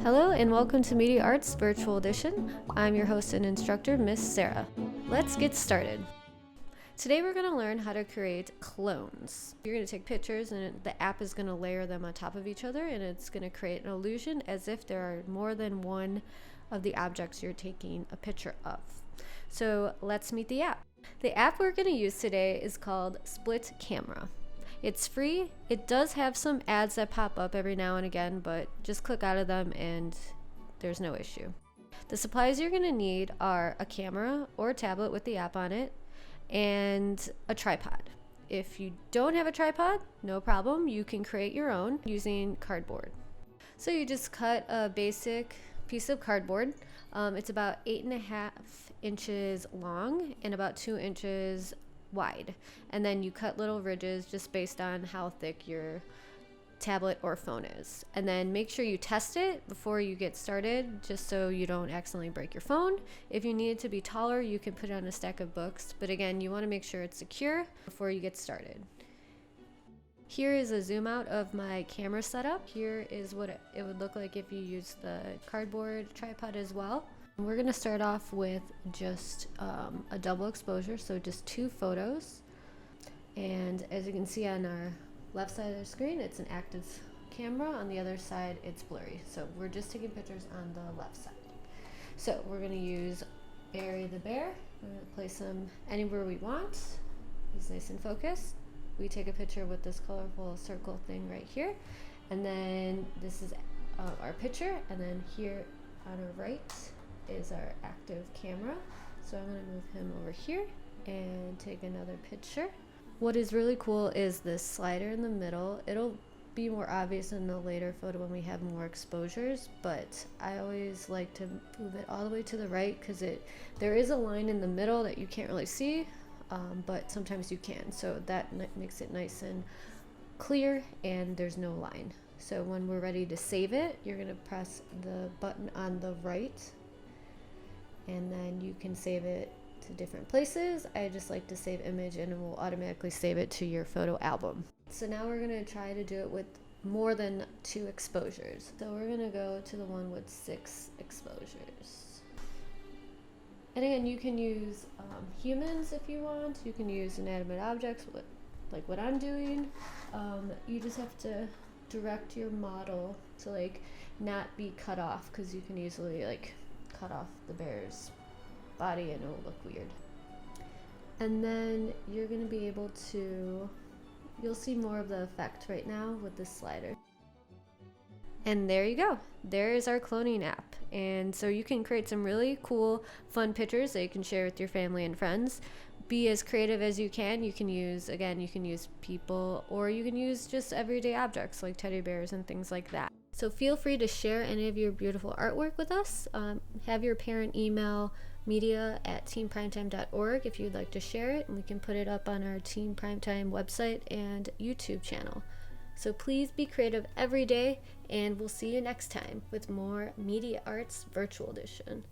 Hello and welcome to Media Arts Virtual Edition. I'm your host and instructor, Miss Sarah. Let's get started. Today we're going to learn how to create clones. You're going to take pictures and the app is going to layer them on top of each other, and it's going to create an illusion as if there are more than one of the objects you're taking a picture of. So let's meet the app. The app we're going to use today is called Split Camera. It's free. It does have some ads that pop up every now and again, but just click out of them and there's no issue. The supplies you're going to need are a camera or a tablet with the app on it and a tripod. If you don't have a tripod, no problem. You can create your own using cardboard. So you just cut a basic piece of cardboard. It's about 8.5 inches long and about 2 inches wide, and then you cut little ridges just based on how thick your tablet or phone is, and then make sure you test it before you get started just so you don't accidentally break your phone. If you need it to be taller, you can put it on a stack of books, but again, you want to make sure it's secure before you get started. Here is a zoom out of my camera setup. Here is what it would look like if you use the cardboard tripod as well. We're going to start off with just a double exposure, so just 2 photos. And as you can see on our left side of the screen, it's an active camera. On the other side, it's blurry. So we're just taking pictures on the left side. So we're going to use Barry the Bear. We're going to place him anywhere we want. He's nice and focused. We take a picture with this colorful circle thing right here. And then this is our picture. And then here on our right is our active camera. So I'm going to move him over here and take another picture. What is really cool is this slider in the middle. It'll be more obvious in the later photo when we have more exposures, but I always like to move it all the way to the right because there is a line in the middle that you can't really see, but sometimes you can. So that makes it nice and clear and there's no line. So when we're ready to save it, you're going to press the button on the right, and then you can save it to different places. I just like to save image and it will automatically save it to your photo album. So now we're going to try to do it with more than 2 exposures. So we're going to go to the one with 6 exposures. And again, you can use humans if you want. You can use inanimate objects, like what I'm doing. You just have to direct your model to not be cut off, because you can easily cut off the bear's body and it'll look weird. And then you're going to be able to, you'll see more of the effect right now with this slider. And there you go. There is our cloning app. And so you can create some really cool, fun pictures that you can share with your family and friends. Be as creative as you can. You can use people, or you can use just everyday objects like teddy bears and things like that. So feel free to share any of your beautiful artwork with us. Have your parent email media@teenprimetime.org if you'd like to share it, and we can put it up on our Teen Primetime website and YouTube channel. So please be creative every day, and we'll see you next time with more Media Arts Virtual Edition.